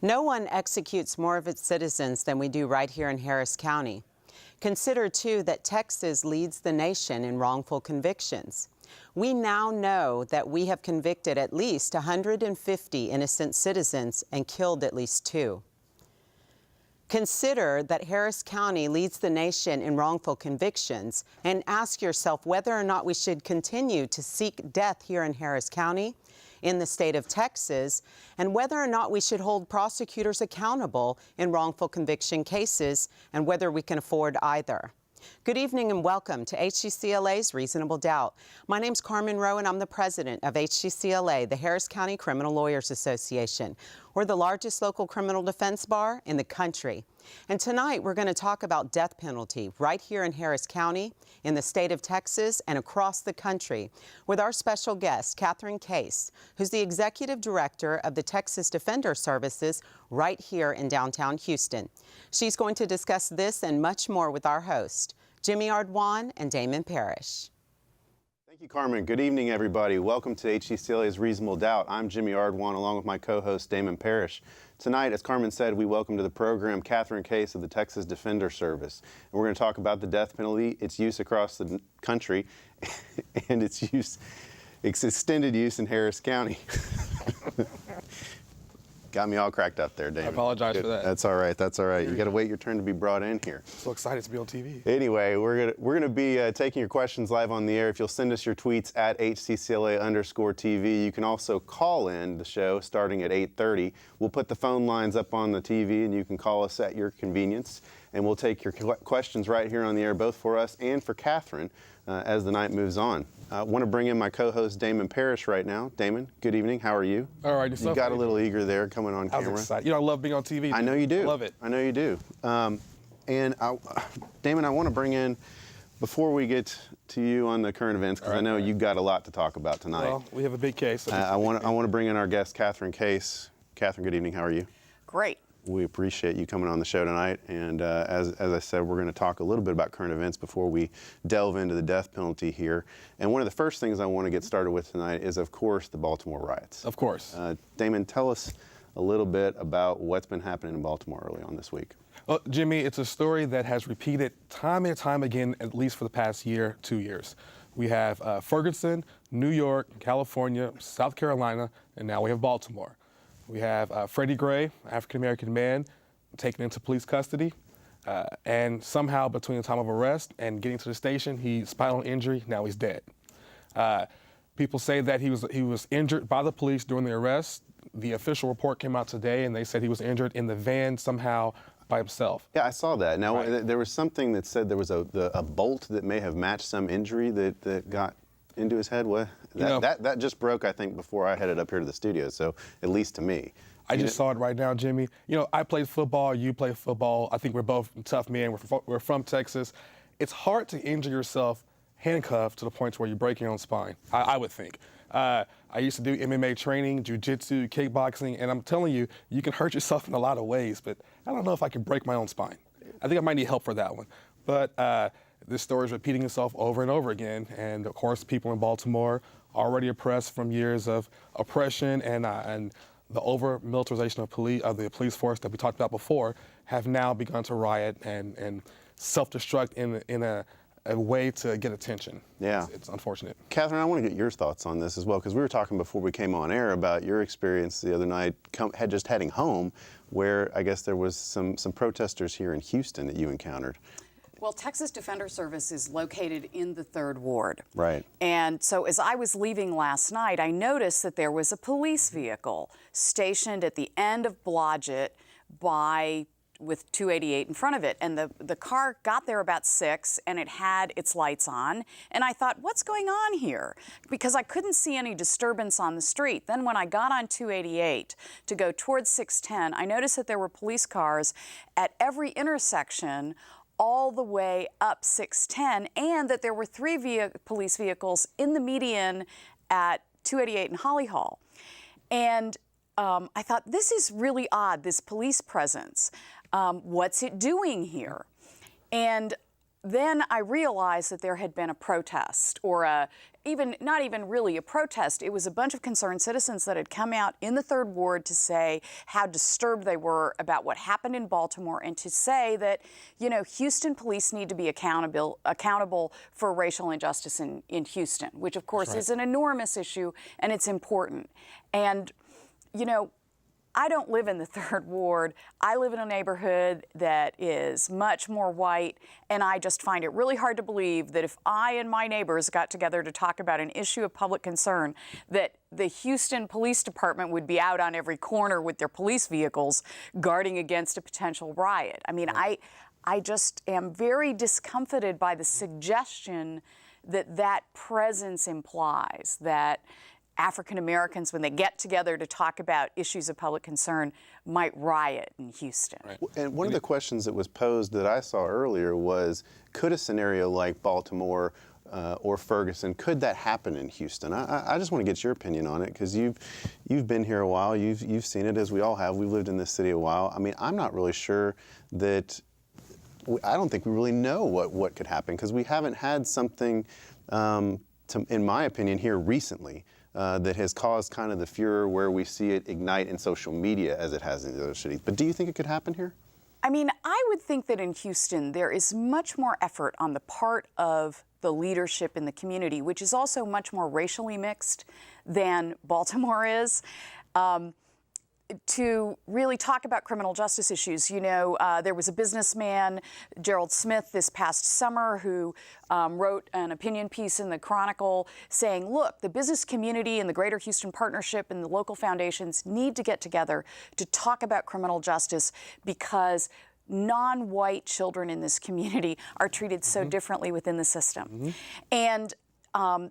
No one executes more of its citizens than we do right here in Harris County. Consider, too, that Texas leads the nation in wrongful convictions. We now know that we have convicted at least 150 innocent citizens and killed at least 2. Consider that Harris County leads the nation in wrongful convictions and ask yourself whether or not we should continue to seek death here in Harris County, in the state of Texas, and whether or not we should hold prosecutors accountable in wrongful conviction cases, and whether we can afford either. Good evening and welcome to HCCLA's Reasonable Doubt. My name's Carmen Rowe and I'm the president of HCCLA, the Harris County Criminal Lawyers Association. We're the largest local criminal defense bar in the country. And tonight we're going to talk about death penalty right here in Harris County, in the state of Texas, and across the country with our special guest, Kathryn Kase, who's the executive director of the Texas Defender Services right here in downtown Houston. She's going to discuss this and much more with our host, Jimmy Ardwan and Damon Parrish. Thank you, Carmen. Good evening, everybody. Welcome to HCCLA's Reasonable Doubt. I'm Jimmy Ardwan, along with my co-host, Damon Parrish. Tonight, as Carmen said, we welcome to the program Kathryn Kase of the Texas Defender Service. And we're going to talk about the death penalty, its use across the country, and its extended use in Harris County. Got me all cracked up there, Damon. I apologize for that. That's all right. That's all right. You got to wait your turn to be brought in here. So excited to be on TV. Anyway, we're gonna be taking your questions live on the air. If you'll send us your tweets at HCCLA_TV. You can also call in the show starting at 8:30. We'll put the phone lines up on the TV, and you can call us at your convenience. And we'll take your questions right here on the air, both for us and for Kathryn, as the night moves on. I want to bring in my co-host, Damon Parrish, right now. Damon, good evening. How are you? All right. You got a little eager there coming on camera. I was excited. You know, I love being on TV. I know you do. I love it. I know you do. Damon, I want to bring in, before we get to you on the current events, because I know you've got a lot to talk about tonight. Well, we have a big case. I want to bring in our guest, Kathryn Kase. Kathryn, good evening. How are you? Great. We appreciate you coming on the show tonight, and as I said, we're going to talk a little bit about current events before we delve into the death penalty here. And one of the first things I want to get started with tonight is, of course, the Baltimore riots. Of course. Damon, tell us a little bit about what's been happening in Baltimore early on this week. Well, Jimmy, it's a story that has repeated time and time again, at least for the past year, 2 years. We have Ferguson, New York, California, South Carolina, and now we have Baltimore. We have Freddie Gray, African-American man, taken into police custody, and somehow between the time of arrest and getting to the station, he spinal injury, now he's dead. People say that he was injured by the police during the arrest. The official report came out today, and they said he was injured in the van somehow by himself. Yeah, I saw that. Now, Right. There was something that said there was a bolt that may have matched some injury that got into his head. What? That just broke, I think, before I headed up here to the studio, so at least to me. I just saw it right now, Jimmy. You know, I played football, you play football. I think we're both tough men. We're from Texas. It's hard to injure yourself handcuffed to the point where you break your own spine, I would think. I used to do MMA training, jiu-jitsu, kickboxing, and I'm telling you, you can hurt yourself in a lot of ways, but I don't know if I can break my own spine. I think I might need help for that one. But this story is repeating itself over and over again, and of course, people in Baltimore already oppressed from years of oppression and the over-militarization of the police force that we talked about before have now begun to riot and self-destruct in a way to get attention. Yeah. It's unfortunate. Kathryn, I want to get your thoughts on this as well, because we were talking before we came on air about your experience the other night, just heading home, where I guess there was some protesters here in Houston that you encountered. Well, Texas Defender Service is located in the 3rd Ward. Right. And so as I was leaving last night, I noticed that there was a police vehicle stationed at the end of Blodgett by with 288 in front of it. And the car got there about 6, and it had its lights on. And I thought, what's going on here? Because I couldn't see any disturbance on the street. Then when I got on 288 to go towards 610, I noticed that there were police cars at every intersection all the way up 610, and that there were 3 police vehicles in the median at 288 and Holly Hall. And I thought, this is really odd, this police presence. What's it doing here? And then I realized that there had been a protest, or not even really a protest. It was a bunch of concerned citizens that had come out in the 3rd Ward to say how disturbed they were about what happened in Baltimore, and to say that, Houston police need to be accountable for racial injustice in Houston, which of course is an enormous issue, and it's important. And, I don't live in the 3rd Ward. I live in a neighborhood that is much more white, and I just find it really hard to believe that if I and my neighbors got together to talk about an issue of public concern, that the Houston Police Department would be out on every corner with their police vehicles guarding against a potential riot. I mean, I just am very discomfited by the suggestion that presence implies that African Americans, when they get together to talk about issues of public concern, might riot in Houston. Right. And one of the questions that was posed that I saw earlier was, could a scenario like Baltimore or Ferguson, could that happen in Houston? I just want to get your opinion on it, because you've been here a while, you've seen it, as we all have. We've lived in this city a while. I mean, I'm not really sure that, I don't think we really know what could happen, because we haven't had something, in my opinion, here recently. That has caused kind of the furor where we see it ignite in social media as it has in the other cities. But do you think it could happen here? I mean, I would think that in Houston there is much more effort on the part of the leadership in the community, which is also much more racially mixed than Baltimore is, to really talk about criminal justice issues. There was a businessman, Gerald Smith, this past summer who wrote an opinion piece in the Chronicle saying, look, the business community and the Greater Houston Partnership and the local foundations need to get together to talk about criminal justice, because non-white children in this community are treated so differently within the system. And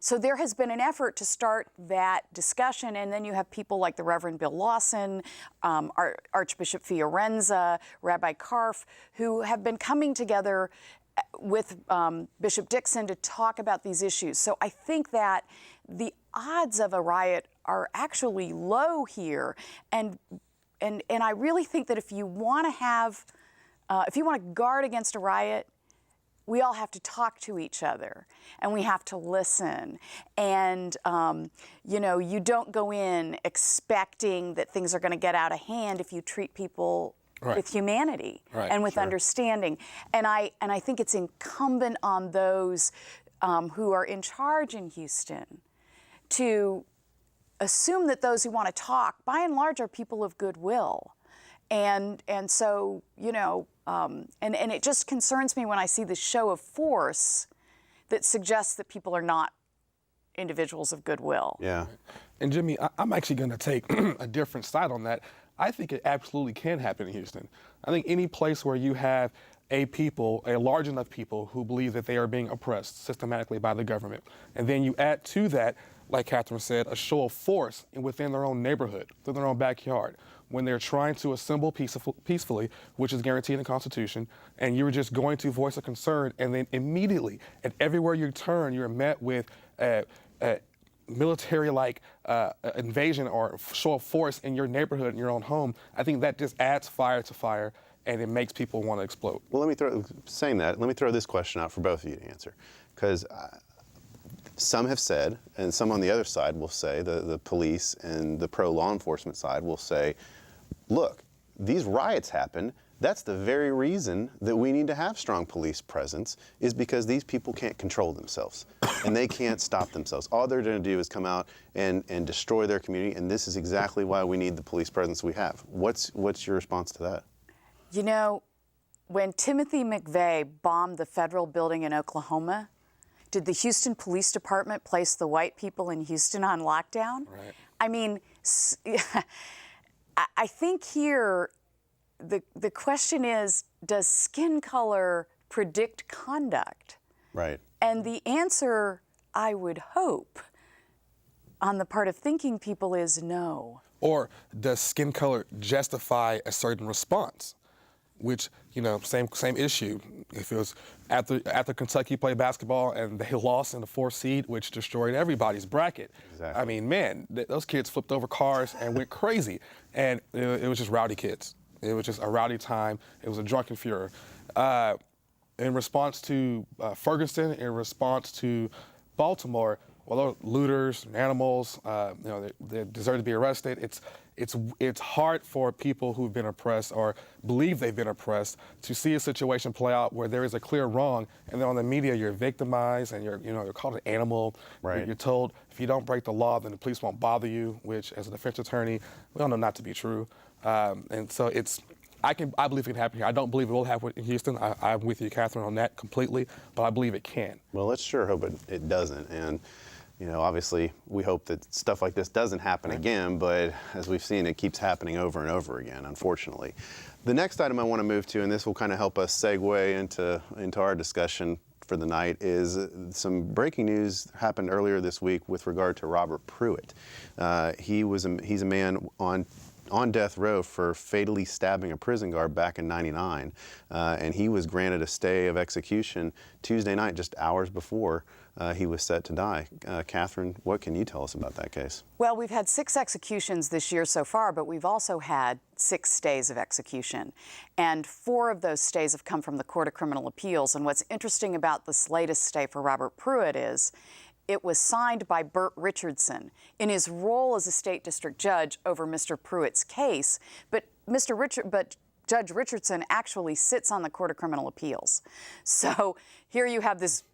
so there has been an effort to start that discussion, and then you have people like the Reverend Bill Lawson, Archbishop Fiorenza, Rabbi Karf, who have been coming together with Bishop Dixon to talk about these issues. So I think that the odds of a riot are actually low here, and I really think that if you want to guard against a riot, we all have to talk to each other, and we have to listen. And, you don't go in expecting that things are going to get out of hand if you treat people with humanity and with understanding. And I think it's incumbent on those who are in charge in Houston to assume that those who want to talk, by and large, are people of goodwill. And so, and it just concerns me when I see the show of force that suggests that people are not individuals of goodwill. Yeah. And Jimmy, I'm actually going to take a different side on that. I think it absolutely can happen in Houston. I think any place where you have a large enough people who believe that they are being oppressed systematically by the government, and then you add to that, like Kathryn said, a show of force within their own neighborhood, within their own backyard, when they're trying to assemble peacefully, which is guaranteed in the Constitution, and you're just going to voice a concern, and then immediately, and everywhere you turn, you're met with military-like invasion or show of force in your neighborhood, in your own home. I think that just adds fire to fire, and it makes people want to explode. Well, let me throw this question out for both of you to answer, because some have said, and some on the other side will say, the police and the pro-law enforcement side will say, look, these riots happen. That's the very reason that we need to have strong police presence, is because these people can't control themselves and they can't stop themselves. All they're going to do is come out and destroy their community, and this is exactly why we need the police presence we have. What's your response to that? When Timothy McVeigh bombed the federal building in Oklahoma, did the Houston Police Department place the white people in Houston on lockdown? Right. I mean, I think here the question is, does skin color predict conduct? Right. And the answer, I would hope, on the part of thinking people is no. Or does skin color justify a certain response? Which, same issue. If it was after Kentucky played basketball and they lost in the 4th seed, which destroyed everybody's bracket. Exactly. I mean, man, those kids flipped over cars and went crazy. And it was just rowdy kids. It was just a rowdy time. It was a drunken furor. In response to Ferguson, in response to Baltimore, well, those looters and animals, they deserve to be arrested. It's hard for people who've been oppressed or believe they've been oppressed to see a situation play out where there is a clear wrong, and then on the media you're victimized and you're called an animal. Right. You're told if you don't break the law, then the police won't bother you, which, as a defense attorney, we all know not to be true. And so I believe it can happen here. I don't believe it will happen in Houston. I'm with you, Kathryn, on that completely, but I believe it can. Well, let's sure hope it doesn't. And obviously, we hope that stuff like this doesn't happen again, but as we've seen, it keeps happening over and over again, unfortunately. The next item I want to move to, and this will kind of help us segue into our discussion for the night, is some breaking news happened earlier this week with regard to Robert Pruitt. He's a man on death row for fatally stabbing a prison guard back in '99, and he was granted a stay of execution Tuesday night, just hours before he was set to die. Kathryn, what can you tell us about that case? Well, we've had 6 executions this year so far, but we've also had 6 stays of execution. And 4 of those stays have come from the Court of Criminal Appeals. And what's interesting about this latest stay for Robert Pruitt is it was signed by Burt Richardson in his role as a state district judge over Mr. Pruitt's case. But Judge Richardson actually sits on the Court of Criminal Appeals. So here you have this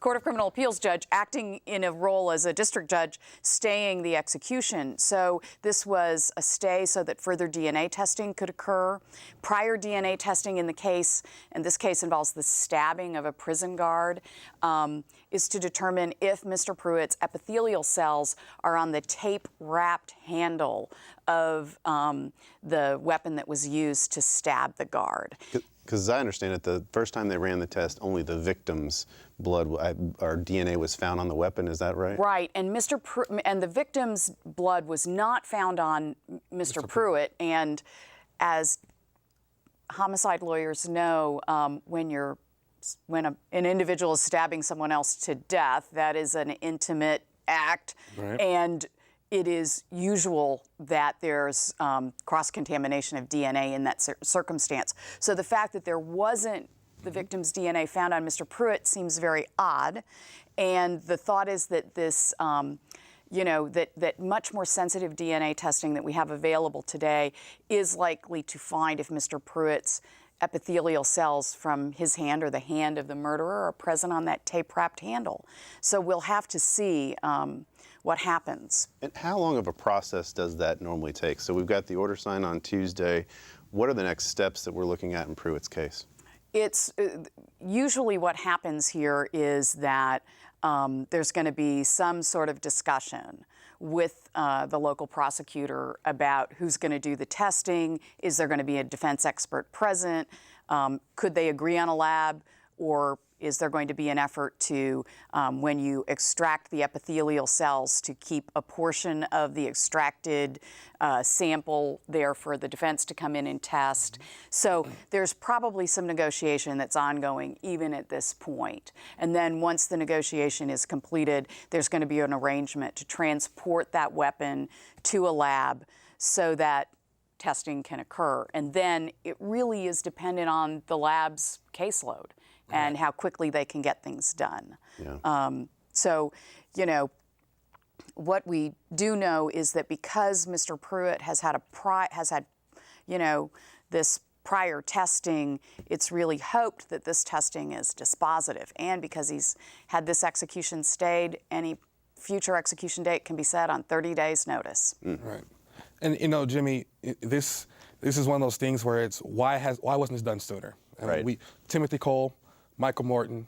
Court of Criminal Appeals judge acting in a role as a district judge, staying the execution. So this was a stay so that further DNA testing could occur. Prior DNA testing in the case, and this case involves the stabbing of a prison guard, is to determine if Mr. Pruitt's epithelial cells are on the tape-wrapped handle of the weapon that was used to stab the guard. Because as I understand it, the first time they ran the test, only the victim's blood or DNA was found on the weapon. Is that right? Right, and the victim's blood was not found on Mr. Pruitt. And as homicide lawyers know, when an individual is stabbing someone else to death, that is an intimate act, right. And it is usual that there's cross-contamination of DNA in that circumstance. So the fact that there wasn't the victim's DNA found on Mr. Pruitt seems very odd. And the thought is that this, that much more sensitive DNA testing that we have available today is likely to find if Mr. Pruitt's epithelial cells from his hand or the hand of the murderer are present on that tape-wrapped handle. So we'll have to see what happens. And how long of a process does that normally take? So we've got the order signed on Tuesday. What are the next steps that we're looking at in Pruitt's case? It's usually what happens here is that there's going to be some sort of discussion with the local prosecutor about who's going to do the testing. Is there going to be a defense expert present? Could they agree on a lab? Or is there going to be an effort to, when you extract the epithelial cells, to keep a portion of the extracted sample there for the defense to come in and test? So there's probably some negotiation that's ongoing even at this point. And then once the negotiation is completed, there's going to be an arrangement to transport that weapon to a lab so that testing can occur. And then it really is dependent on the lab's caseload and how quickly they can get things done. Yeah. So, what we do know is that because Mr. Pruitt has had this prior testing, it's really hoped that this testing is dispositive. And because he's had this execution stayed, any future execution date can be set on 30 days' notice. Right. And Jimmy, this is one of those things where it's why wasn't this done sooner? Right. Timothy Cole, Michael Morton,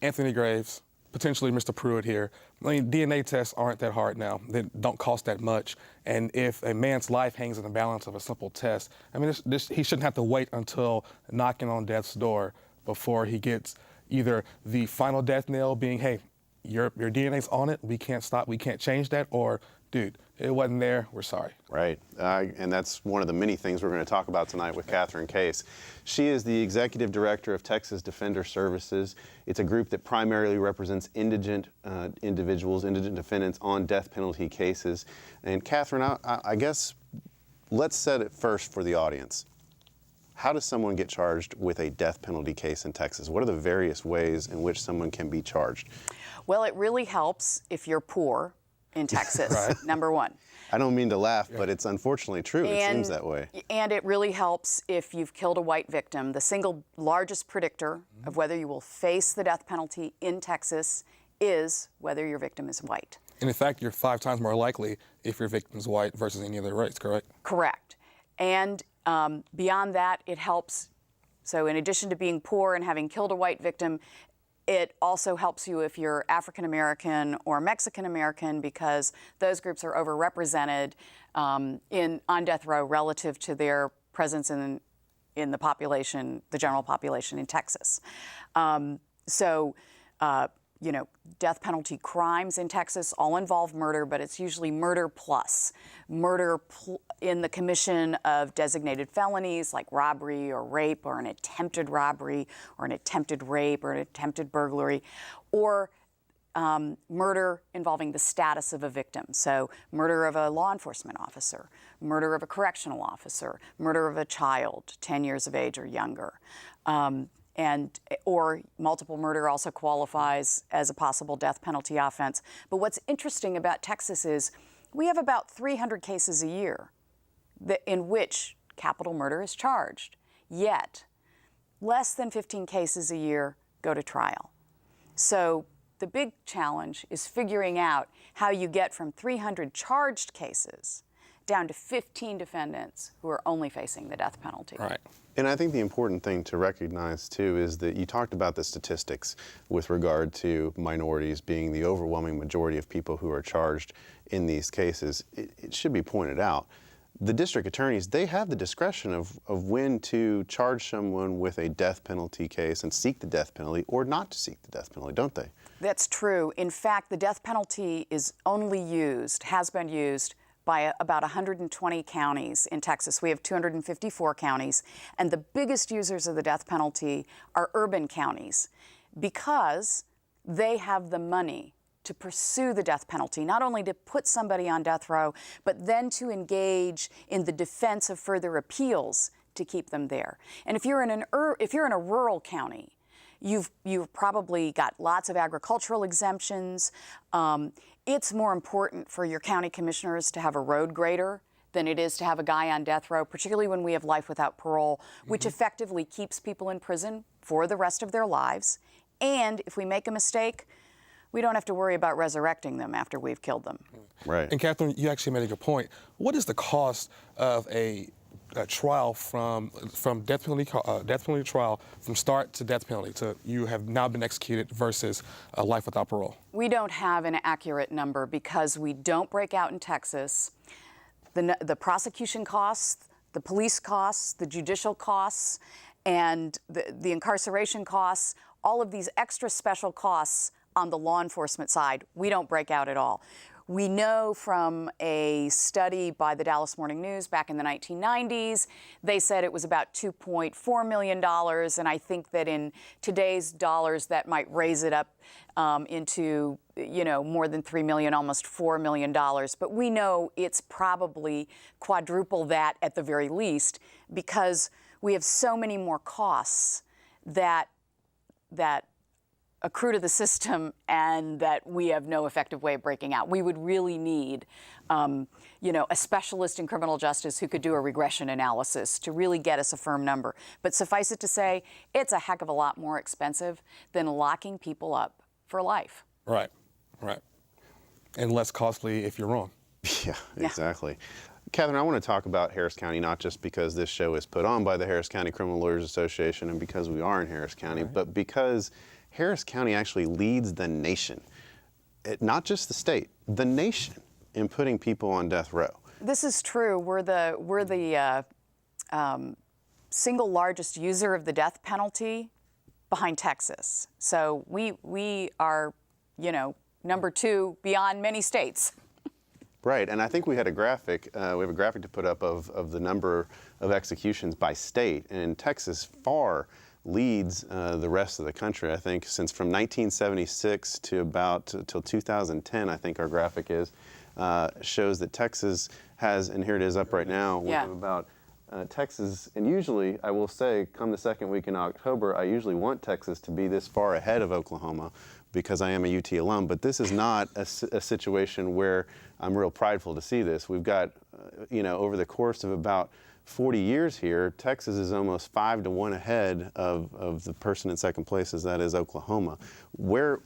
Anthony Graves, potentially Mr. Pruitt here. I mean, DNA tests aren't that hard now. They don't cost that much. And if a man's life hangs in the balance of a simple test, I mean, he shouldn't have to wait until knocking on death's door before he gets either the final death nail being, hey, your DNA's on it, we can't stop, we can't change that, or, dude, it wasn't there, we're sorry. Right, and that's one of the many things we're going to talk about tonight with Kathryn Kase. She is the Executive Director of Texas Defender Services. It's a group that primarily represents indigent individuals, indigent defendants on death penalty cases. And Kathryn, I guess let's set it first for the audience. How does someone get charged with a death penalty case in Texas? What are the various ways in which someone can be charged? Well, it really helps if you're poor in Texas, Right. Number one. I don't mean to laugh, but it's unfortunately true. It seems that way. And it really helps if you've killed a white victim. The single largest predictor of whether you will face the death penalty in Texas is whether your victim is white. And in fact, you're 5 times more likely if your victim's white versus any other race, correct? Correct. And beyond that, it helps. So in addition to being poor and having killed a white victim, it also helps you if you're African American or Mexican American, because those groups are overrepresented on death row relative to their presence in the population, the general population in Texas. You know, death penalty crimes in Texas all involve murder, but it's usually murder plus. Murder in the commission of designated felonies like robbery or rape or an attempted robbery or an attempted rape or an attempted burglary, or murder involving the status of a victim. So murder of a law enforcement officer, murder of a correctional officer, murder of a child 10 years of age or younger. Or multiple murder also qualifies as a possible death penalty offense. But what's interesting about Texas is we have about 300 cases a year in which capital murder is charged. Yet, less than 15 cases a year go to trial. So the big challenge is figuring out how you get from 300 charged cases down to 15 defendants who are only facing the death penalty. Right. And I think the important thing to recognize, too, is that you talked about the statistics with regard to minorities being the overwhelming majority of people who are charged in these cases. It should be pointed out, the district attorneys, they have the discretion of when to charge someone with a death penalty case and seek the death penalty or not to seek the death penalty, don't they? That's true. In fact, the death penalty is only used, has been used, by about 120 counties in Texas. We have 254 counties, and the biggest users of the death penalty are urban counties because they have the money to pursue the death penalty, not only to put somebody on death row, but then to engage in the defense of further appeals to keep them there. And if you're in a rural county, you've probably got lots of agricultural exemptions. It's more important for your county commissioners to have a road grader than it is to have a guy on death row, particularly when we have life without parole, which effectively keeps people in prison for the rest of their lives. And if we make a mistake, we don't have to worry about resurrecting them after we've killed them. Right. And Kathryn, you actually made a good point. What is the cost of a trial from death penalty trial from start to death penalty to you have now been executed versus life without parole? We don't have an accurate number because we don't break out in Texas the prosecution costs, the police costs, the judicial costs, and the incarceration costs, all of these extra special costs on the law enforcement side, we don't break out at all. We know from a study by the Dallas Morning News back in the 1990s, they said it was about $2.4 million, and I think that in today's dollars that might raise it up into, more than $3 million, almost $4 million. But we know it's probably quadruple that at the very least because we have so many more costs that accrue to the system and that we have no effective way of breaking out. We would really need, a specialist in criminal justice who could do a regression analysis to really get us a firm number. But suffice it to say, it's a heck of a lot more expensive than locking people up for life. Right. And less costly if you're wrong. Yeah, exactly. Kathryn, I want to talk about Harris County, not just because this show is put on by the Harris County Criminal Lawyers Association and because we are in Harris County, but because Harris County actually leads the nation, not just the state, the nation, in putting people on death row. This is true. We're the single largest user of the death penalty behind Texas. So we are, number 2 beyond many states. Right, and I think we had a graphic, we have a graphic to put up of the number of executions by state, and Texas far leads the rest of the country. I think since from 1976 to about till 2010, I think our graphic shows that Texas has, and here it is up right now, we have about Texas, and usually I will say come the second week in October, I usually want Texas to be this far ahead of Oklahoma because I am a UT alum, but this is not a situation where I'm real prideful to see this. We've got, over the course of about 40 years here, Texas is almost 5-1 ahead of the person in second place, as that is Oklahoma. Where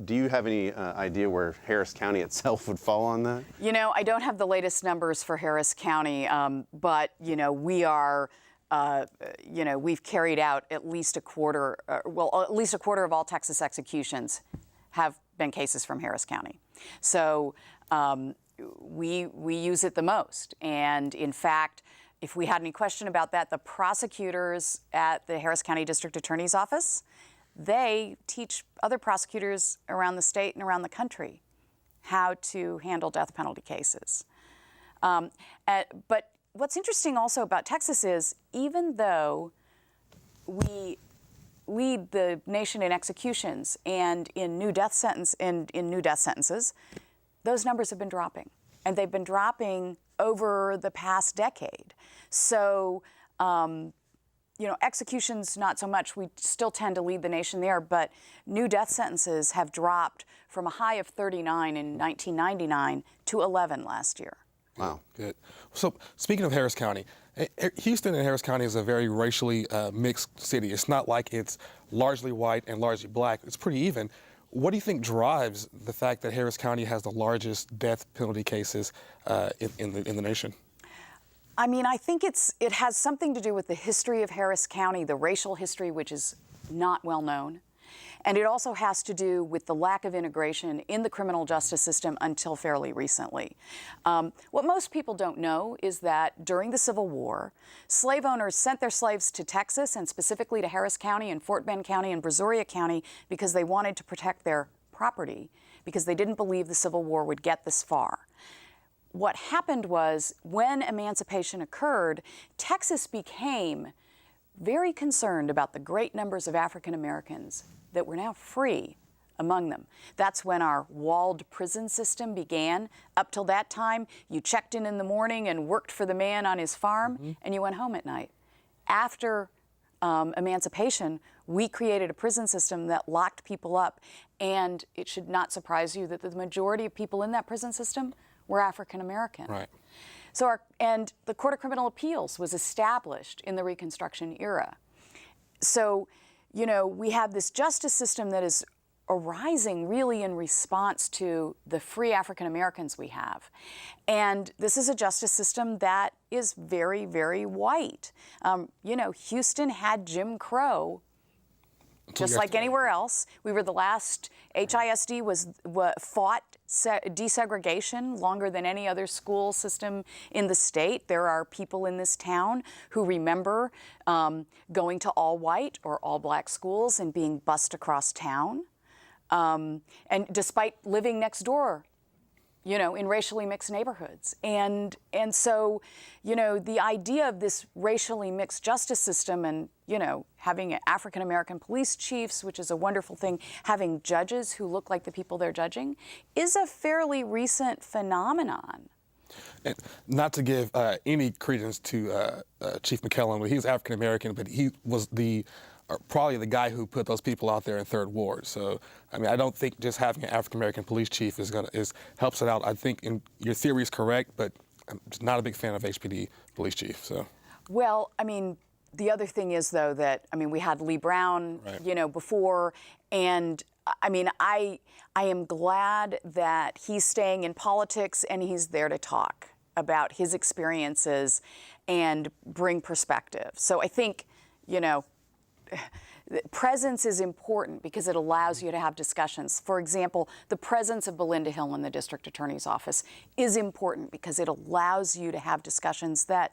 do you have any idea where Harris County itself would fall on that? I don't have the latest numbers for Harris County, but we are. We've carried out at least a quarter, at least a quarter of all Texas executions have been cases from Harris County. So we use it the most. And in fact, if we had any question about that, the prosecutors at the Harris County District Attorney's Office, they teach other prosecutors around the state and around the country how to handle death penalty cases. But what's interesting also about Texas is even though we lead the nation in executions and in new death sentences, those numbers have been dropping, and they've been dropping over the past decade. So, executions not so much. We still tend to lead the nation there, but new death sentences have dropped from a high of 39 in 1999 to 11 last year. Wow. Good. So speaking of Harris County, Houston and Harris County is a very racially mixed city. It's not like it's largely white and largely black. It's pretty even. What do you think drives the fact that Harris County has the largest death penalty cases in the nation? I mean, I think it has something to do with the history of Harris County, the racial history, which is not well known. And it also has to do with the lack of integration in the criminal justice system until fairly recently. What most people don't know is that during the Civil War, slave owners sent their slaves to Texas and specifically to Harris County and Fort Bend County and Brazoria County because they wanted to protect their property, because they didn't believe the Civil War would get this far. What happened was when emancipation occurred, Texas became very concerned about the great numbers of African Americans that were now free among them. That's when our walled prison system began. Up till that time, you checked in the morning and worked for the man on his farm, and you went home at night. After emancipation, we created a prison system that locked people up, and it should not surprise you that the majority of people in that prison system were African American. Right. So and the Court of Criminal Appeals was established in the Reconstruction era. So, we have this justice system that is arising really in response to the free African Americans we have. And this is a justice system that is very, very white. Houston had Jim Crow just like anywhere else. We were the last. HISD fought desegregation longer than any other school system in the state. There are people in this town who remember going to all white or all black schools and being bused across town. And despite living next door, in racially mixed neighborhoods. And so, the idea of this racially mixed justice system and, having African-American police chiefs, which is a wonderful thing, having judges who look like the people they're judging, is a fairly recent phenomenon. And not to give any credence to Chief McKellen, he was African-American, but he was probably the guy who put those people out there in Third Ward. So, I don't think just having an African-American police chief helps it out. I think your theory is correct, but I'm just not a big fan of HPD police chief. So. Well, the other thing is, though, that, we had Lee Brown, right. Before, and I am glad that he's staying in politics and he's there to talk about his experiences and bring perspective. So I think, presence is important because it allows you to have discussions. For example, the presence of Belinda Hill in the district attorney's office is important because it allows you to have discussions that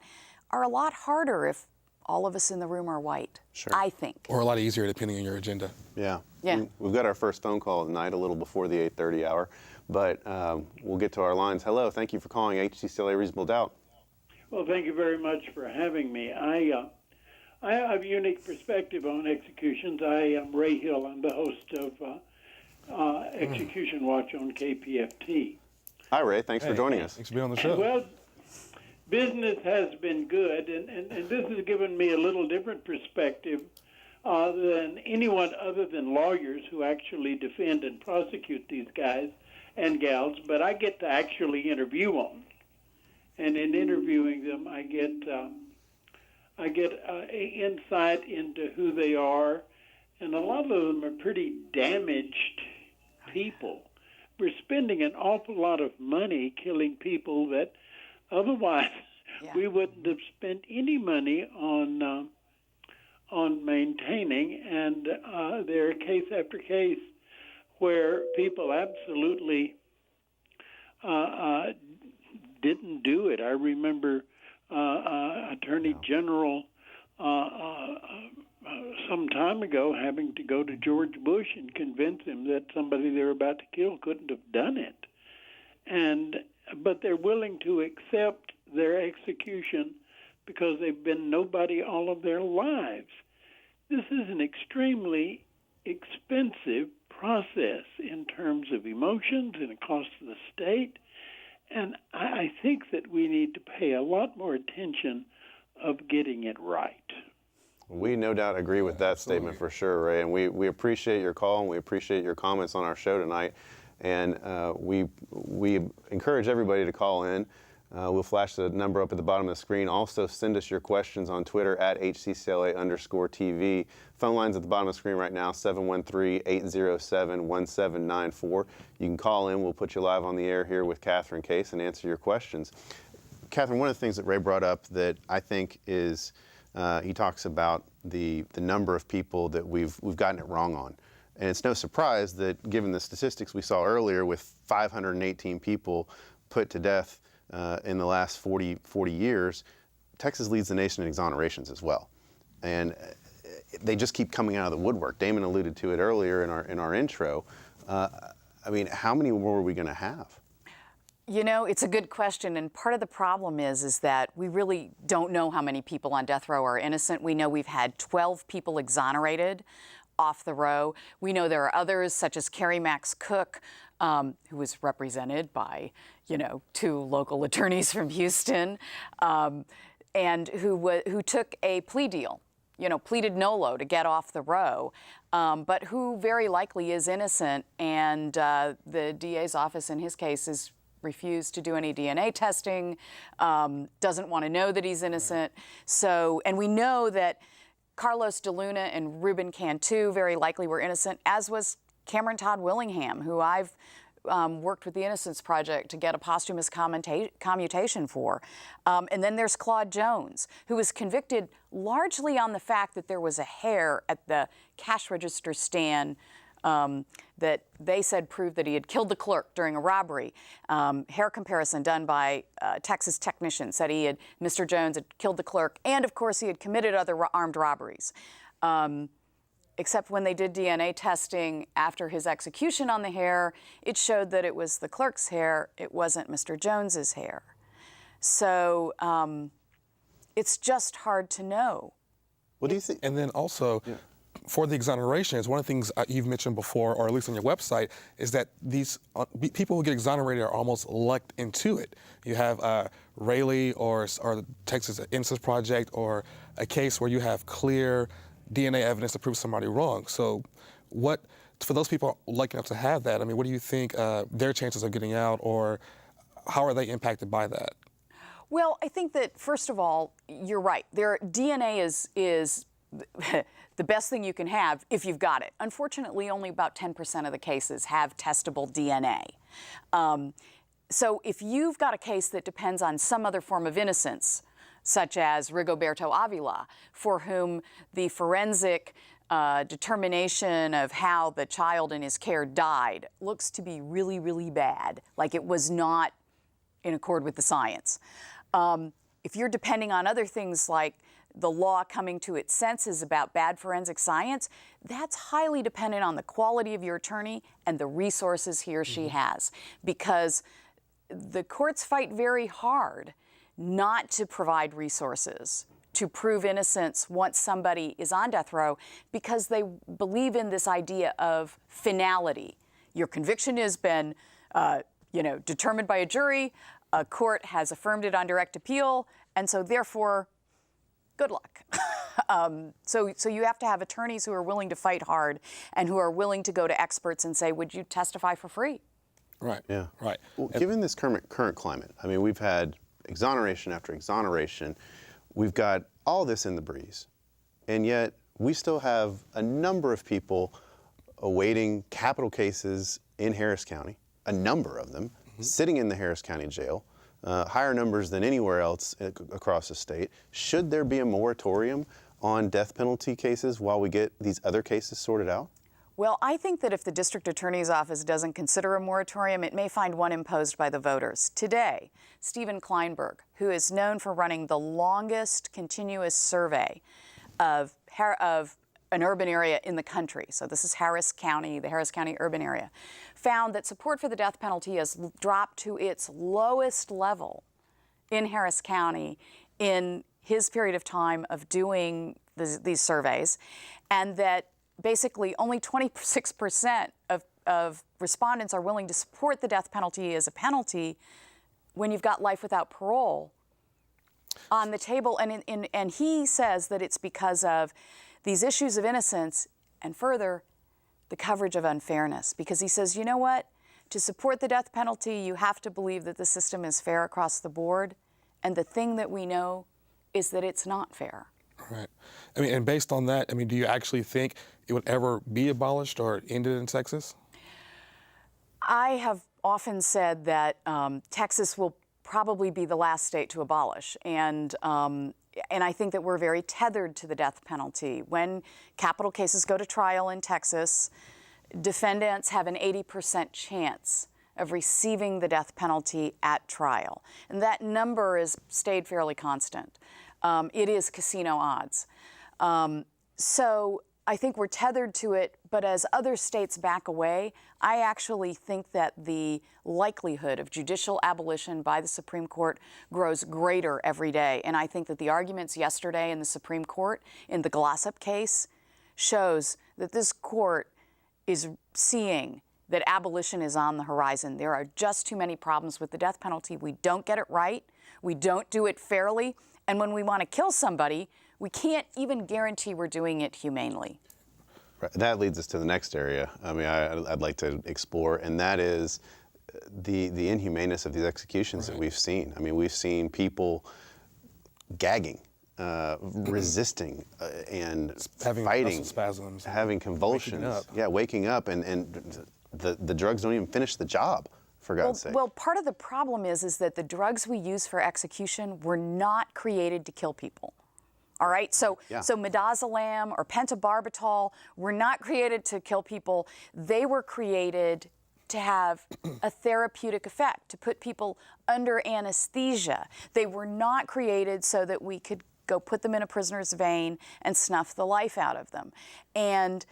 are a lot harder if all of us in the room are white, Sure. I think. Or a lot easier depending on your agenda. Yeah. Yeah. We've got our first phone call of the night a little before the 8:30 hour, but we'll get to our lines. Hello, thank you for calling HCCLA Reasonable Doubt. Well, thank you very much for having me. I have a unique perspective on executions. I am Ray Hill. I'm the host of Execution Watch on KPFT. Hi, Ray. Thanks for joining us. Thanks for being on the show. Well, business has been good, and this has given me a little different perspective than anyone other than lawyers who actually defend and prosecute these guys and gals, but I get to actually interview them. And in interviewing them, I get insight into who they are, and a lot of them are pretty damaged people. We're spending an awful lot of money killing people that otherwise we wouldn't have spent any money on maintaining. And there are case after case where people absolutely didn't do it. I remember Attorney General some time ago having to go to George Bush and convince him that somebody they were about to kill couldn't have done it. But they're willing to accept their execution because they've been nobody all of their lives. This is an extremely expensive process in terms of emotions and it costs the state. And I think that we need to pay a lot more attention of getting it right. We no doubt agree with that statement for sure, Ray. And we appreciate your call and we appreciate your comments on our show tonight. And we encourage everybody to call in. We'll flash the number up at the bottom of the screen. Also, send us your questions on Twitter at HCCLA_TV. Phone lines at the bottom of the screen right now, 713-807-1794. You can call in. We'll put you live on the air here with Kathryn Kase and answer your questions. Kathryn, one of the things that Ray brought up that I think is, he talks about the number of people that we've gotten it wrong on. And it's no surprise that given the statistics we saw earlier with 518 people put to death in the last 40 years, Texas leads the nation in exonerations as well. And they just keep coming out of the woodwork. Damon alluded to it earlier in our intro. I mean, how many more are we going to have? You know, it's a good question, and part of the problem is that we really don't know how many people on death row are innocent. We know we've had 12 people exonerated off the row. We know there are others, such as Carrie Max Cook, who was represented by, 2 local attorneys from Houston, and who took a plea deal, pleaded nolo to get off the row, but who very likely is innocent, and the DA's office in his case is refused to do any DNA testing, doesn't want to know that he's innocent. So, and we know that Carlos DeLuna and Ruben Cantu very likely were innocent, as was Cameron Todd Willingham, who I've worked with the Innocence Project to get a posthumous commutation for. And then there's Claude Jones, who was convicted largely on the fact that there was a hair at the cash register stand that they said proved that he had killed the clerk during a robbery. Hair comparison done by Texas technicians said Mr. Jones had killed the clerk, and of course he had committed other armed robberies. Except when they did DNA testing after his execution on the hair, it showed that it was the clerk's hair, it wasn't Mr. Jones's hair. So it's just hard to know. What do you think? And then also, for the exonerations, one of the things you've mentioned before, or at least on your website, is that these people who get exonerated are almost lucked into it. You have Rayleigh or the Texas Innocence Project, or a case where you have clear DNA evidence to prove somebody wrong. So for those people lucky enough to have that, I mean, what do you think their chances of getting out, or how are they impacted by that? Well, I think that, first of all, you're right. DNA is the best thing you can have if you've got it. Unfortunately, only about 10% of the cases have testable DNA. So if you've got a case that depends on some other form of innocence, such as Rigoberto Avila, for whom the forensic determination of how the child in his care died looks to be really, really bad, like it was not in accord with the science. If you're depending on other things like the law coming to its senses about bad forensic science, that's highly dependent on the quality of your attorney and the resources he or she has. Because the courts fight very hard not to provide resources to prove innocence once somebody is on death row, because they believe in this idea of finality. Your conviction has been determined by a jury, a court has affirmed it on direct appeal, and so therefore, good luck. So you have to have attorneys who are willing to fight hard and who are willing to go to experts and say, would you testify for free? Right. Yeah. Right. Well, given this current climate, I mean, we've had exoneration after exoneration. We've got all this in the breeze, and yet we still have a number of people awaiting capital cases in Harris County, a number of them, sitting in the Harris County Jail, higher numbers than anywhere else across the state. Should there be a moratorium on death penalty cases while we get these other cases sorted out? Well, I think that if the district attorney's office doesn't consider a moratorium, it may find one imposed by the voters. Today, Stephen Kleinberg, who is known for running the longest continuous survey of an urban area in the country, so this is Harris County, the Harris County urban area, found that support for the death penalty has dropped to its lowest level in Harris County in his period of time of doing these surveys, and that basically only 26% of respondents are willing to support the death penalty as a penalty when you've got life without parole on the table. And he says that it's because of these issues of innocence and further the coverage of unfairness. Because he says, you know what? To support the death penalty, you have to believe that the system is fair across the board. And the thing that we know is that it's not fair. Right. I mean, and based on that, I mean, do you actually think it would ever be abolished or ended in Texas? I have often said that Texas will probably be the last state to abolish. And I think that we're very tethered to the death penalty. When capital cases go to trial in Texas, defendants have an 80% chance of receiving the death penalty at trial. And that number has stayed fairly constant. It is casino odds. So I think we're tethered to it, but as other states back away, I actually think that the likelihood of judicial abolition by the Supreme Court grows greater every day. And I think that the arguments yesterday in the Supreme Court in the Glossop case shows that this court is seeing that abolition is on the horizon. There are just too many problems with the death penalty. We don't get it right. We don't do it fairly. And when we want to kill somebody, we can't even guarantee we're doing it humanely. Right. That leads us to the next area. I mean, I'd like to explore, and that is the inhumaneness of these executions that we've seen. I mean, we've seen people gagging, resisting, and Having fighting, muscle spasms, having convulsions. Waking up, and the drugs don't even finish the job. For God's sake. Well, part of the problem is that the drugs we use for execution were not created to kill people. All right, so midazolam or pentobarbital were not created to kill people. They were created to have a therapeutic effect, to put people under anesthesia. They were not created so that we could go put them in a prisoner's vein and snuff the life out of them. And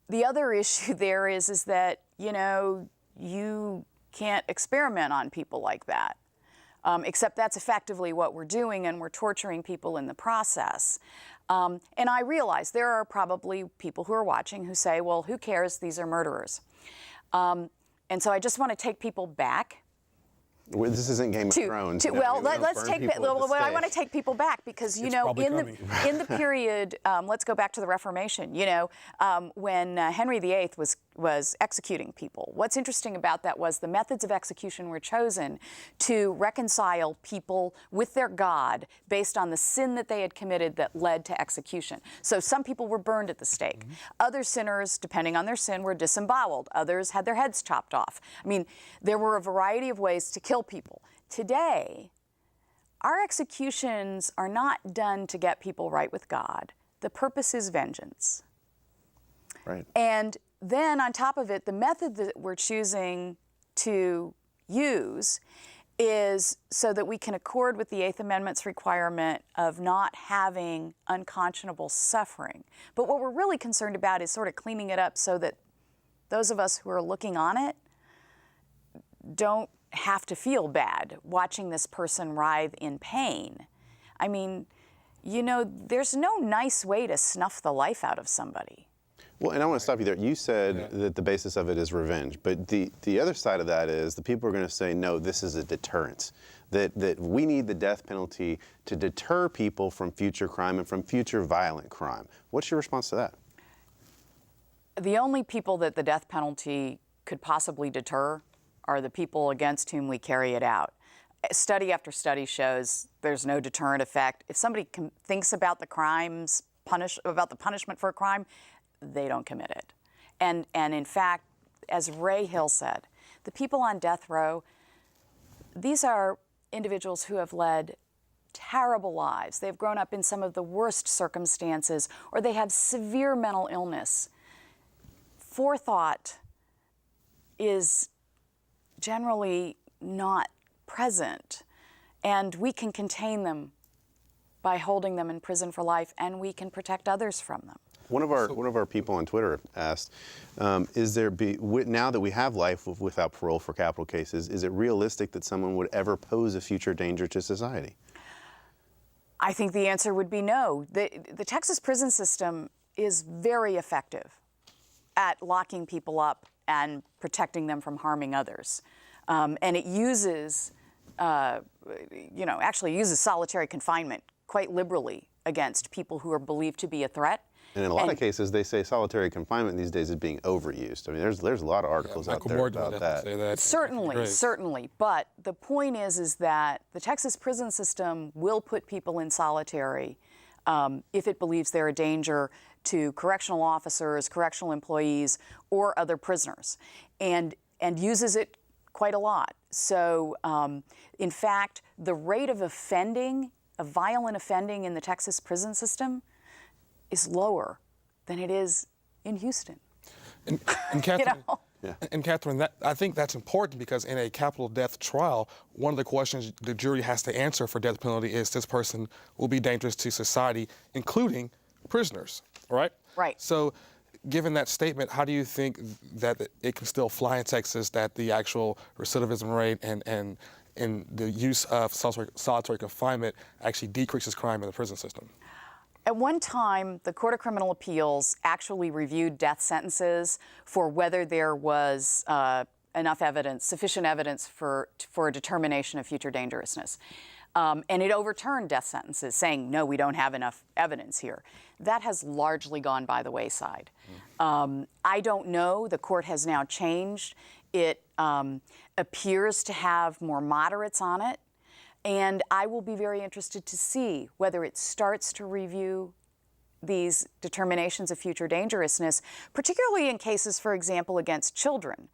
the other issue there is that, you can't experiment on people like that. Except that's effectively what we're doing, and we're torturing people in the process. And I realize there are probably people who are watching who say, well, who cares? These are murderers. And so I just want to take people back. This isn't Game of Thrones. I want to take people back because, in the period, let's go back to the Reformation, when Henry VIII was executing people. What's interesting about that was the methods of execution were chosen to reconcile people with their God based on the sin that they had committed that led to execution. So some people were burned at the stake. Mm-hmm. Other sinners, depending on their sin, were disemboweled. Others had their heads chopped off. I mean, there were a variety of ways to kill people. Today, our executions are not done to get people right with God. The purpose is vengeance. Right. And then on top of it, the method that we're choosing to use is so that we can accord with the Eighth Amendment's requirement of not having unconscionable suffering. But what we're really concerned about is sort of cleaning it up so that those of us who are looking on it don't have to feel bad watching this person writhe in pain. I mean, you know, there's no nice way to snuff the life out of somebody. Well, and I want to stop you there. You said that the basis of it is revenge, but the other side of that is the people are going to say, no, this is a deterrence, that we need the death penalty to deter people from future crime and from future violent crime. What's your response to that? The only people that the death penalty could possibly deter are the people against whom we carry it out. Study after study shows there's no deterrent effect. If somebody thinks about the crimes, about the punishment for a crime, they don't commit it. And in fact, as Ray Hill said, the people on death row, these are individuals who have led terrible lives. They've grown up in some of the worst circumstances, or they have severe mental illness. Forethought is generally not present, and we can contain them by holding them in prison for life, and we can protect others from them. One of our people on Twitter asked, now that we have life without parole for capital cases, is it realistic that someone would ever pose a future danger to society? I think the answer would be no. The Texas prison system is very effective at locking people up and protecting them from harming others. And it uses, actually uses solitary confinement quite liberally against people who are believed to be a threat. And in a lot of cases, they say solitary confinement these days is being overused. I mean, there's a lot of articles out there about that. Say that. Certainly. But the point is that the Texas prison system will put people in solitary if it believes they're a danger to correctional officers, correctional employees, or other prisoners, and uses it quite a lot. So, in fact, the rate of offending, of violent offending in the Texas prison system is lower than it is in Houston. And Kathryn, and Kathryn, I think that's important because in a capital death trial, one of the questions the jury has to answer for death penalty is this person will be dangerous to society, including prisoners, right? Right. So given that statement, how do you think that it can still fly in Texas, that the actual recidivism rate and the use of solitary confinement actually decreases crime in the prison system? At one time, the Court of Criminal Appeals actually reviewed death sentences for whether there was enough evidence, sufficient evidence for a determination of future dangerousness. And it overturned death sentences, saying, no, we don't have enough evidence here. That has largely gone by the wayside. I don't know. The court has now changed. It appears to have more moderates on it. And I will be very interested to see whether it starts to review these determinations of future dangerousness, particularly in cases, for example, against children,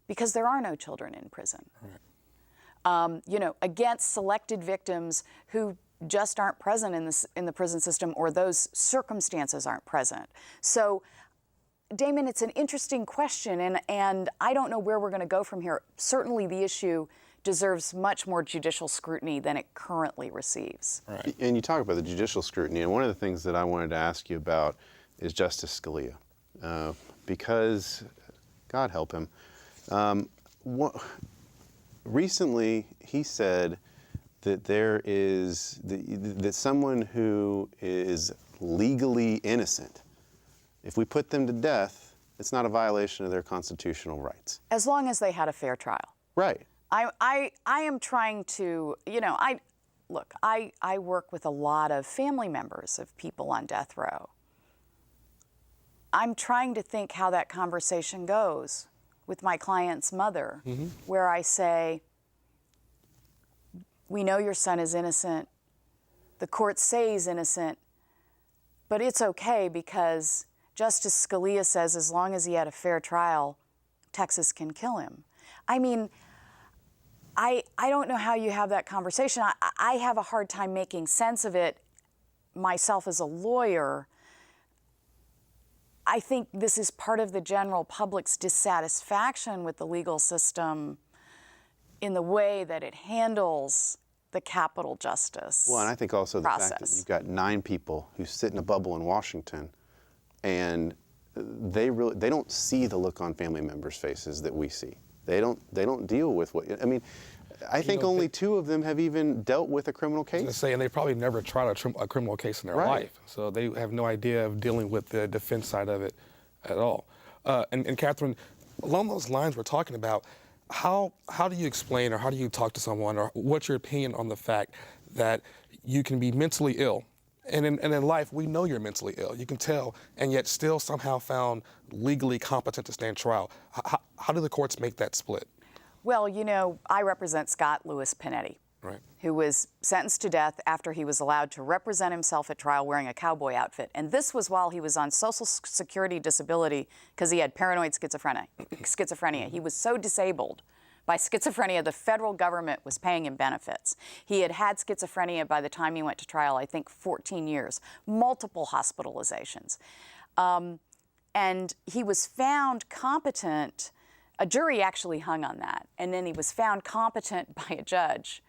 because there are no children in prison. Right. Against selected victims who just aren't present in the prison system, or those circumstances aren't present. So, Damon, it's an interesting question, and I don't know where we're going to go from here. Certainly the issue deserves much more judicial scrutiny than it currently receives. Right. And you talk about the judicial scrutiny, and one of the things that I wanted to ask you about is Justice Scalia, because, God help him, recently he said that that someone who is legally innocent, if we put them to death, it's not a violation of their constitutional rights. As long as they had a fair trial. Right. I am trying to, I work with a lot of family members of people on death row. I'm trying to think how that conversation goes with my client's mother, where I say, we know your son is innocent. The courts say he's innocent, but it's okay because Justice Scalia says as long as he had a fair trial, Texas can kill him. I mean, I don't know how you have that conversation. I have a hard time making sense of it myself as a lawyer. I think this is part of the general public's dissatisfaction with the legal system in the way that it handles the capital justice Well, and I think also the fact that process. you've got 9 people who sit in a bubble in Washington, and they don't see the look on family members' faces that we see. They don't deal with what, I mean, I think only 2 of them have even dealt with a criminal case. I was gonna say, and they probably never tried a criminal case in their Right. life, so they have no idea of dealing with the defense side of it at all. And Kathryn, along those lines we're talking about, how do you explain or how do you talk to someone, or what's your opinion on the fact that you can be mentally ill, and in life we know you're mentally ill, you can tell, and yet still somehow found legally competent to stand trial? How do the courts make that split? Well, you know, I represent Scott Lewis Panetti, Right. who was sentenced to death after he was allowed to represent himself at trial wearing a cowboy outfit. And this was while he was on Social Security disability because he had paranoid schizophrenia. He was so disabled by schizophrenia, the federal government was paying him benefits. He had had schizophrenia by the time he went to trial, I think 14 years, multiple hospitalizations. And he was found competent. A jury actually hung on that. And then he was found competent by a judge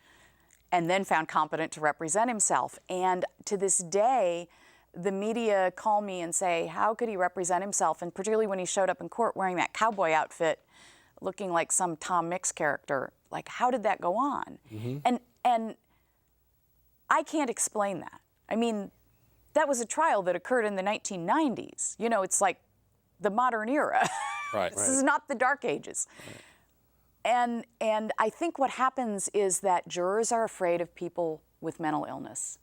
and then found competent to represent himself. And to this day, the media call me and say, how could he represent himself? And particularly when he showed up in court wearing that cowboy outfit, looking like some Tom Mix character, like, how did that go on? And I can't explain that. I mean, that was a trial that occurred in the 1990s. You know, it's like the modern era. Right. This is not the Dark Ages. Right. And I think what happens is that jurors are afraid of people with mental illness.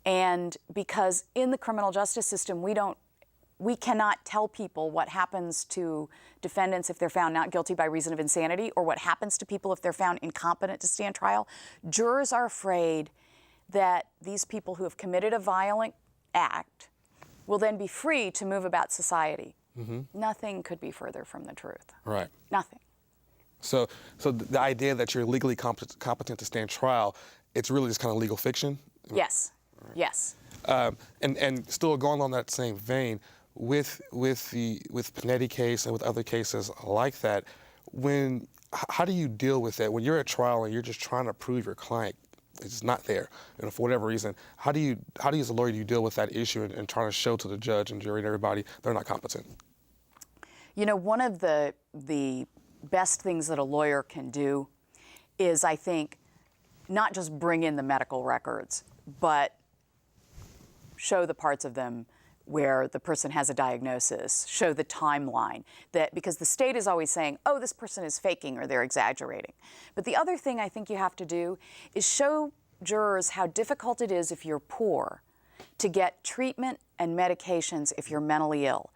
And because in the criminal justice system, we cannot tell people what happens to defendants if they're found not guilty by reason of insanity, or what happens to people if they're found incompetent to stand trial. Jurors are afraid that these people who have committed a violent act will then be free to move about society. Nothing could be further from the truth. Right. Nothing. So the idea that you're legally competent to stand trial, it's really just kind of legal fiction? Yes. Yes. And still going on that same vein, with Panetti case and with other cases like that, how do you deal with that when you're at trial and you're just trying to prove your client is not there, and for whatever reason, how do you as a lawyer do you deal with that issue and trying to show to the judge and jury and everybody they're not competent? You know, one of the best things that a lawyer can do is, I think, not just bring in the medical records, but show the parts of them where the person has a diagnosis, show the timeline, because the state is always saying, oh, this person is faking or they're exaggerating. But the other thing I think you have to do is show jurors how difficult it is if you're poor to get treatment and medications if you're mentally ill.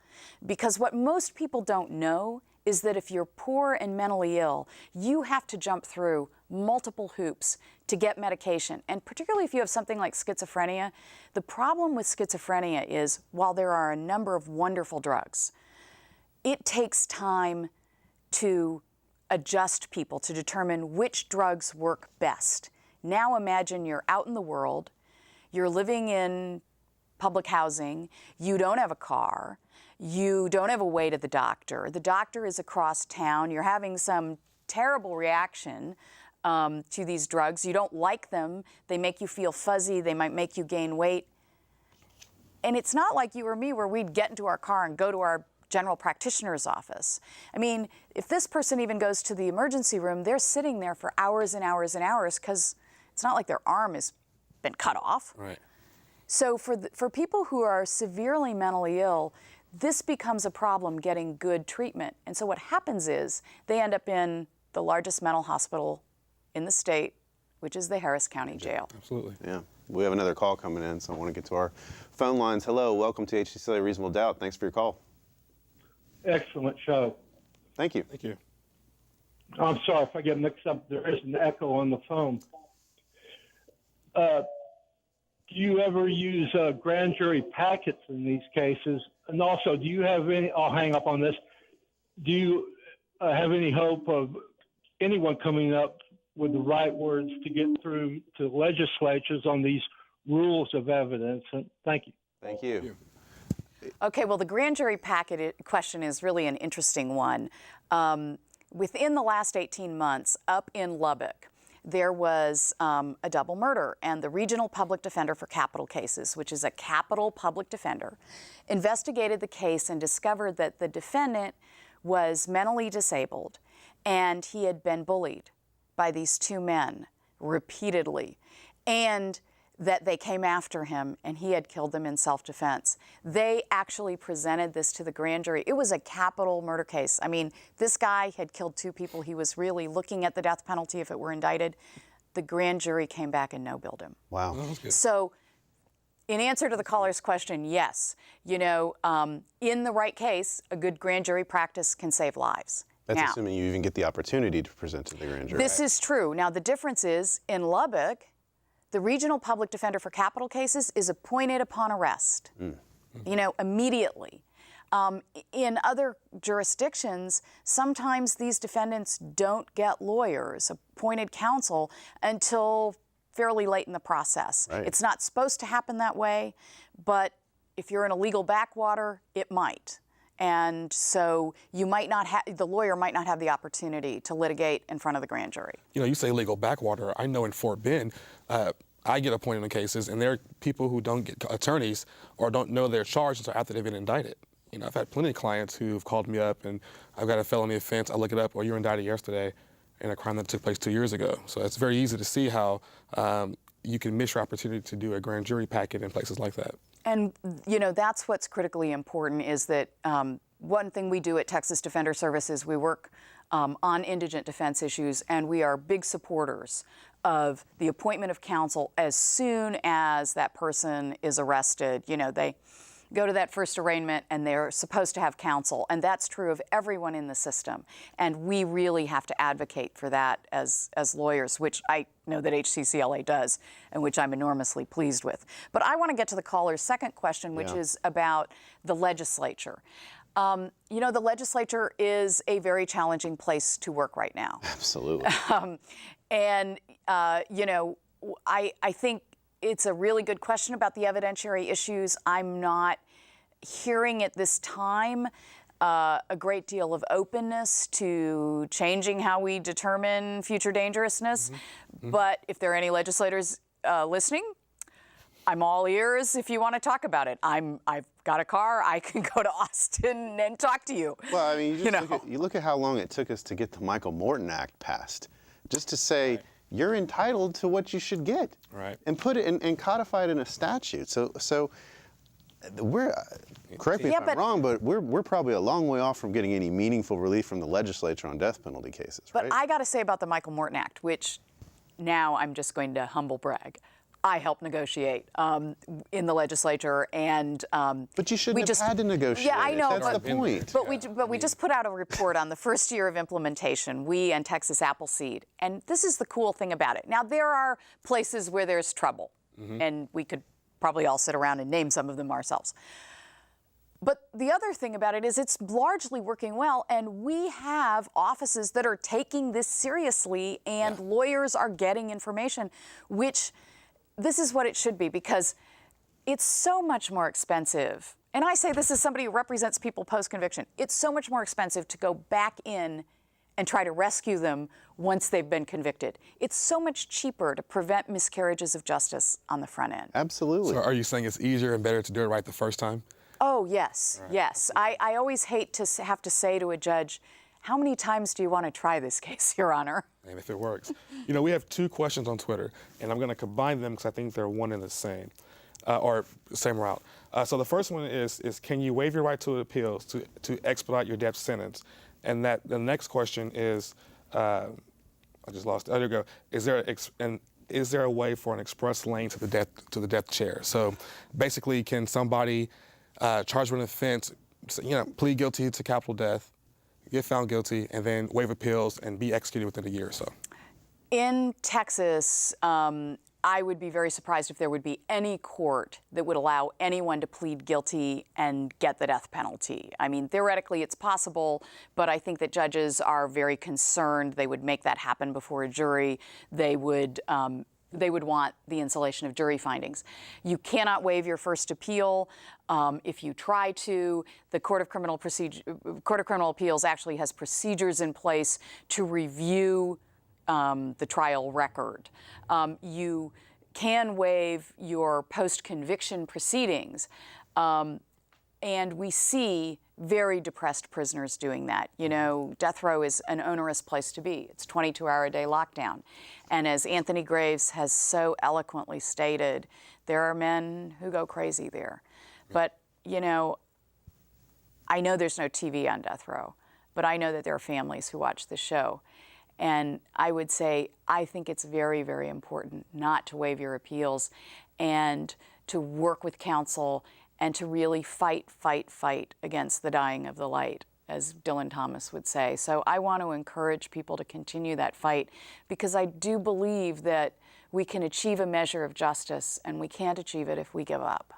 Because what most people don't know is that if you're poor and mentally ill, you have to jump through multiple hoops to get medication. And particularly if you have something like schizophrenia, the problem with schizophrenia is while there are a number of wonderful drugs, it takes time to adjust people to determine which drugs work best. Now imagine you're out in the world, you're living in public housing, you don't have a car, you don't have a way to the doctor is across town, you're having some terrible reaction to these drugs, you don't like them, they make you feel fuzzy, they might make you gain weight. And it's not like you or me where we'd get into our car and go to our general practitioner's office. I mean, if this person even goes to the emergency room, they're sitting there for hours and hours and hours because it's not like their arm has been cut off. Right. So for people who are severely mentally ill, this becomes a problem getting good treatment. And so what happens is they end up in the largest mental hospital in the state, which is the Harris County Jail. Absolutely. Yeah. We have another call coming in, so I want to get to our phone lines. Hello, welcome to HCCLA Reasonable Doubt. Thanks for your call. Excellent show. Thank you. Thank you. I'm sorry if I get mixed up. There is an echo on the phone. Do you ever use grand jury packets in these cases? And also, do you have any, I'll hang up on this, do you have any hope of anyone coming up with the right words to get through to legislatures on these rules of evidence? And thank you. Thank you. Okay, well, the grand jury packet question is really an interesting one. Within the last 18 months, up in Lubbock, there was a double murder, and the Regional Public Defender for Capital Cases, which is a capital public defender, investigated the case and discovered that the defendant was mentally disabled, and he had been bullied by these two men repeatedly, and that they came after him and he had killed them in self-defense. They actually presented this to the grand jury. It was a capital murder case. I mean, this guy had killed two people. He was really looking at the death penalty if it were indicted. The grand jury came back and no-billed him. Wow. So in answer to the caller's question, yes, you know, in the right case, a good grand jury practice can save lives. That's now, assuming you even get the opportunity to present to the grand jury. this is true. Now, the difference is, in Lubbock, the Regional Public Defender for Capital Cases is appointed upon arrest, you know, immediately. In other jurisdictions, sometimes these defendants don't get lawyers, appointed counsel, until fairly late in the process. Right. It's not supposed to happen that way, but if you're in a legal backwater, it might. And so you might not have, the lawyer might not have the opportunity to litigate in front of the grand jury. You know, you say legal backwater. I know in Fort Bend, I get appointed in cases, and there are people who don't get attorneys or don't know they're charged until after they've been indicted. You know, I've had plenty of clients who've called me up and I've got a felony offense. I look it up, or you were indicted yesterday in a crime that took place 2 years ago. So it's very easy to see how you can miss your opportunity to do a grand jury packet in places like that. And, you know, that's what's critically important is that one thing we do at Texas Defender Services, we work on indigent defense issues, and we are big supporters of the appointment of counsel as soon as that person is arrested. You know, they go to that first arraignment and they're supposed to have counsel, and that's true of everyone in the system. And we really have to advocate for that as lawyers, which I know that HCCLA does and which I'm enormously pleased with. But I want to get to the caller's second question, which is about the legislature. You know, the legislature is a very challenging place to work right now. Absolutely. You know, I think it's a really good question about the evidentiary issues. I'm not hearing at this time a great deal of openness to changing how we determine future dangerousness. But if there are any legislators listening, I'm all ears if you want to talk about it. I've got a car. I can go to Austin and talk to you. Well, I mean, you look at how long it took us to get the Michael Morton Act passed, just to say you're entitled to what you should get, and put it and codify it in a statute. So we're correct me if I'm wrong, but we're probably a long way off from getting any meaningful relief from the legislature on death penalty cases. But I got to say about the Michael Morton Act, which now I'm just going to humble brag. I helped negotiate in the legislature, and but you shouldn't have had to negotiate. Yeah, I know. That's the point. But we just put out a report on the first year of implementation. We and Texas Appleseed, and this is the cool thing about it. Now there are places where there's trouble, and we could probably all sit around and name some of them ourselves. But the other thing about it is it's largely working well, and we have offices that are taking this seriously, and lawyers are getting information, which. This is what it should be, because it's so much more expensive. And I say this as somebody who represents people post-conviction. It's so much more expensive to go back in and try to rescue them once they've been convicted. It's so much cheaper to prevent miscarriages of justice on the front end. Absolutely. So are you saying it's easier and better to do it right the first time? Oh, yes, yes. I always hate to have to say to a judge, how many times do you want to try this case, Your Honor? And if it works. You know, we have 2 questions on Twitter, and I'm going to combine them because I think they're one and the same, or same route. So the first one is can you waive your right to appeals to expedite your death sentence? And that the next question is, I just lost it. Oh, there you go. Is there a way for an express lane to the death chair? So basically, can somebody charged with an offense, plead guilty to capital death, get found guilty, and then waive appeals and be executed within a year or so? In Texas, I would be very surprised if there would be any court that would allow anyone to plead guilty and get the death penalty. I mean, theoretically it's possible, but I think that judges are very concerned. They would make that happen before a jury. They would they would want the insulation of jury findings. You cannot waive your first appeal. If you try to, the Court of Criminal Appeals actually has procedures in place to review the trial record. You can waive your post-conviction proceedings, and we see very depressed prisoners doing that. You know, death row is an onerous place to be. It's 22-hour-a-day lockdown. And as Anthony Graves has so eloquently stated, there are men who go crazy there. But, you know there's no TV on death row, but I know that there are families who watch the show. And I would say, I think it's very, very important not to waive your appeals and to work with counsel and to really fight against the dying of the light, as Dylan Thomas would say. So I want to encourage people to continue that fight, because I do believe that we can achieve a measure of justice, and we can't achieve it if we give up.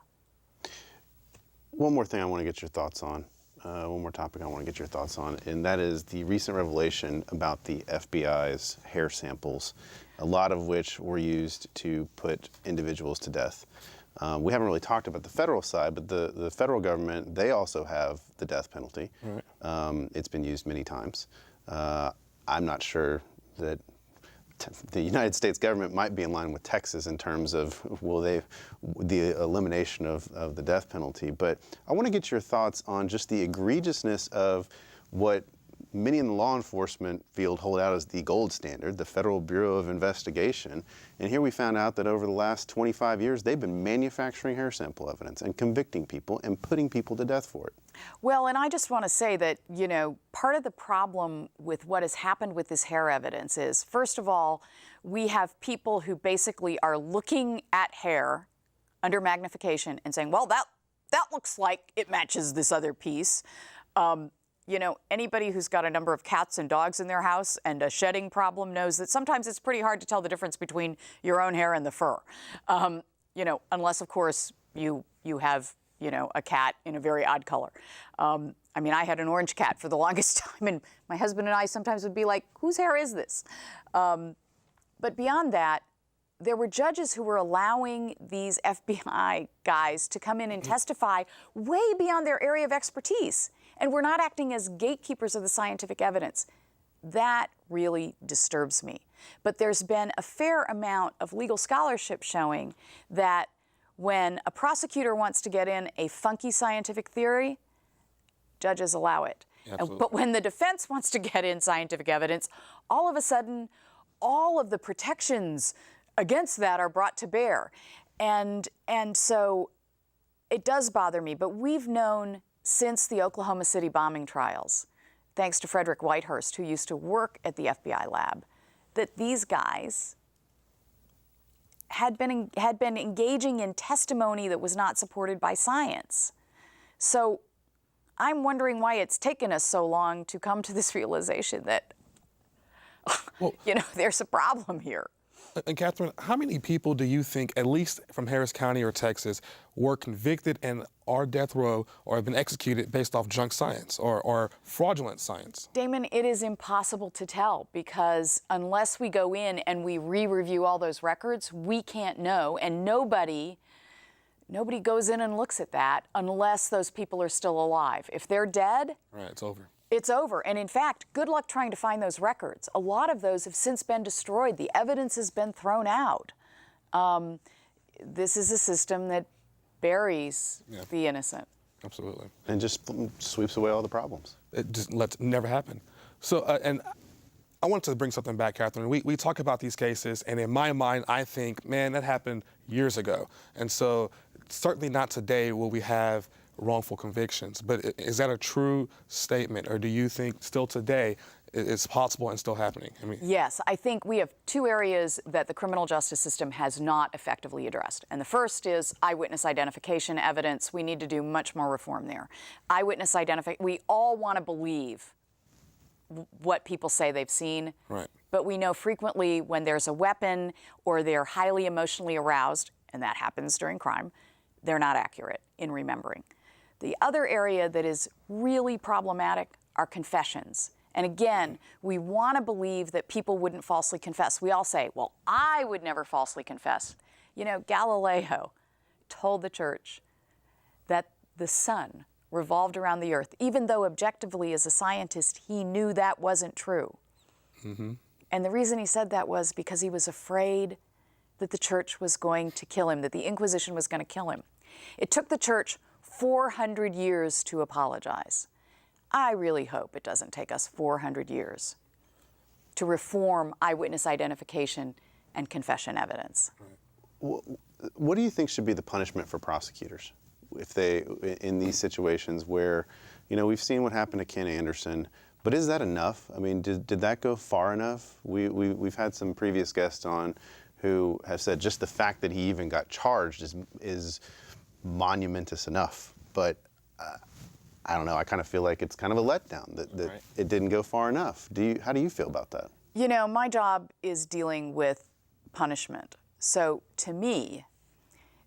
One more thing I want to get your thoughts on. One more topic I want to get your thoughts on, and that is the recent revelation about the FBI's hair samples, a lot of which were used to put individuals to death. We haven't really talked about the federal side, but the federal government, they also have the death penalty. Right. It's been used many times. I'm not sure that the United States government might be in line with Texas in terms of the elimination of the death penalty. But I want to get your thoughts on just the egregiousness of what many in the law enforcement field hold out as the gold standard, the Federal Bureau of Investigation. And here we found out that over the last 25 years, they've been manufacturing hair sample evidence and convicting people and putting people to death for it. Well, and I just want to say that, part of the problem with what has happened with this hair evidence is, first of all, we have people who basically are looking at hair under magnification and saying, well, that looks like it matches this other piece. Anybody who's got a number of cats and dogs in their house and a shedding problem knows that sometimes it's pretty hard to tell the difference between your own hair and the fur. Unless, of course, you have, a cat in a very odd color. I had an orange cat for the longest time, and my husband and I sometimes would be like, whose hair is this? But beyond that, there were judges who were allowing these FBI guys to come in and testify way beyond their area of expertise. And we're not acting as gatekeepers of the scientific evidence. That really disturbs me. But there's been a fair amount of legal scholarship showing that when a prosecutor wants to get in a funky scientific theory, judges allow it. But when the defense wants to get in scientific evidence, all of a sudden, all of the protections against that are brought to bear. And so it does bother me, but we've known since the Oklahoma City bombing trials, thanks to Frederick Whitehurst, who used to work at the FBI lab, that these guys had been engaging in testimony that was not supported by science. So I'm wondering why it's taken us so long to come to this realization that, there's a problem here. And Kathryn, how many people do you think, at least from Harris County or Texas, were convicted and are death row or have been executed based off junk science or fraudulent science? Damon, it is impossible to tell, because unless we go in and we re-review all those records, we can't know, and nobody goes in and looks at that unless those people are still alive. If they're dead, right, it's over. It's over. And in fact, good luck trying to find those records. A lot of those have since been destroyed. The evidence has been thrown out. This is a system that buries the innocent. Absolutely. And just sweeps away all the problems. It just never happen. So, and I wanted to bring something back, Kathryn. We talk about these cases, and in my mind, I think, man, that happened years ago. And so certainly not today will we have wrongful convictions. But is that a true statement, or do you think still today it's possible and still happening? Yes, I think we have two areas that the criminal justice system has not effectively addressed. And the first is eyewitness identification evidence. We need to do much more reform there. Eyewitness identification, we all want to believe what people say they've seen. Right. But we know frequently when there's a weapon or they're highly emotionally aroused, and that happens during crime, they're not accurate in remembering. The other area that is really problematic are confessions. And again, we want to believe that people wouldn't falsely confess. We all say, well, I would never falsely confess. You know, Galileo told the church that the sun revolved around the earth, even though objectively as a scientist, he knew that wasn't true. And the reason he said that was because he was afraid that the church was going to kill him, that the Inquisition was going to kill him. It took the church 400 years to apologize. I really hope it doesn't take us 400 years to reform eyewitness identification and confession evidence. What do you think should be the punishment for prosecutors if they, in these situations where, you know, we've seen what happened to Ken Anderson, but is that enough? I mean, did that go far enough? We've had some previous guests on who have said just the fact that he even got charged is monumentous enough. But I don't know, I kind of feel like it's kind of a letdown that Right. it didn't go far enough. How do you feel about that? You know, my job is dealing with punishment. So to me,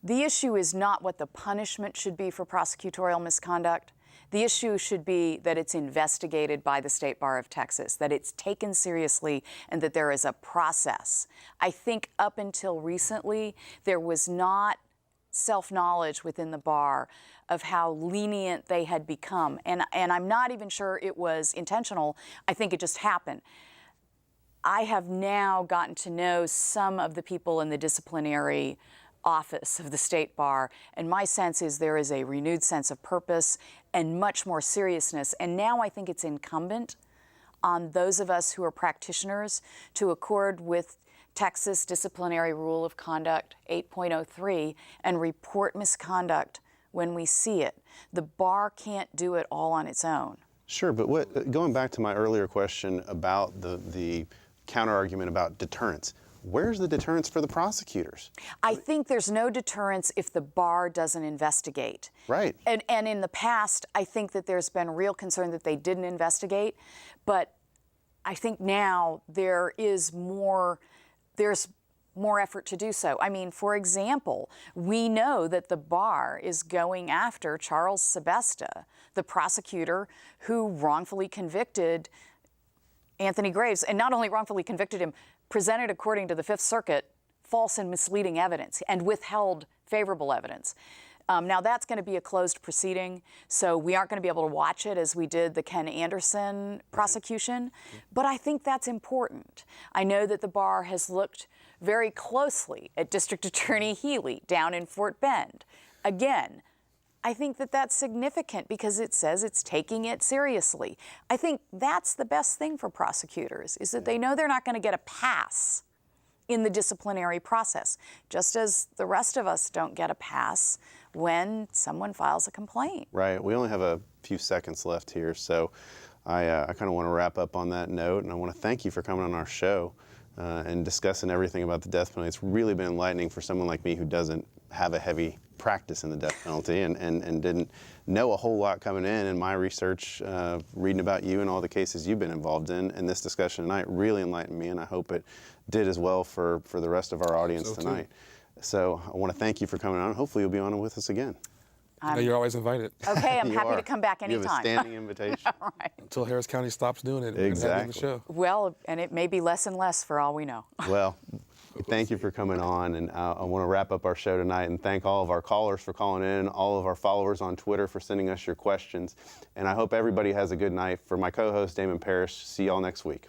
the issue is not what the punishment should be for prosecutorial misconduct. The issue should be that it's investigated by the State Bar of Texas, that it's taken seriously, and that there is a process. I think up until recently, there was not self-knowledge within the bar of how lenient they had become. And I'm not even sure it was intentional. I think it just happened. I have now gotten to know some of the people in the disciplinary office of the State Bar, and my sense is there is a renewed sense of purpose and much more seriousness. And now I think it's incumbent on those of us who are practitioners to accord with Texas Disciplinary Rule of Conduct 8.03 and report misconduct when we see it. The bar can't do it all on its own. Sure, but going back to my earlier question about the counter-argument about deterrence, where's the deterrence for the prosecutors? I think there's no deterrence if the bar doesn't investigate. Right. And in the past, I think that there's been real concern that they didn't investigate, but I think now there's more effort to do so. I mean, for example, we know that the bar is going after Charles Sebesta, the prosecutor who wrongfully convicted Anthony Graves, and not only wrongfully convicted him, presented, according to the Fifth Circuit, false and misleading evidence and withheld favorable evidence. Now that's going to be a closed proceeding, so we aren't going to be able to watch it as we did the Ken Anderson prosecution, but I think that's important. I know that the bar has looked very closely at District Attorney Healy down in Fort Bend. Again, I think that that's significant because it says it's taking it seriously. I think that's the best thing for prosecutors, is that they know they're not going to get a pass in the disciplinary process, just as the rest of us don't get a pass when someone files a complaint. Right. We only have a few seconds left here, so I kind of want to wrap up on that note, and I want to thank you for coming on our show and discussing everything about the death penalty. It's really been enlightening for someone like me who doesn't have a heavy practice in the death penalty and didn't know a whole lot coming in my research, reading about you and all the cases you've been involved in. And this discussion tonight really enlightened me, and I hope it did as well for the rest of our audience tonight. So I want to thank you for coming on. Hopefully you'll be on with us again. No, you're always invited. Okay, I'm You happy are. to come back anytime. You have a standing invitation. All right. Until Harris County stops doing it, Exactly. the show. Well, and it may be less and less for all we know. Well, thank you for coming on, and I want to wrap up our show tonight and thank all of our callers for calling in, all of our followers on Twitter for sending us your questions, and I hope everybody has a good night. For my co-host, Damon Parrish, see y'all next week.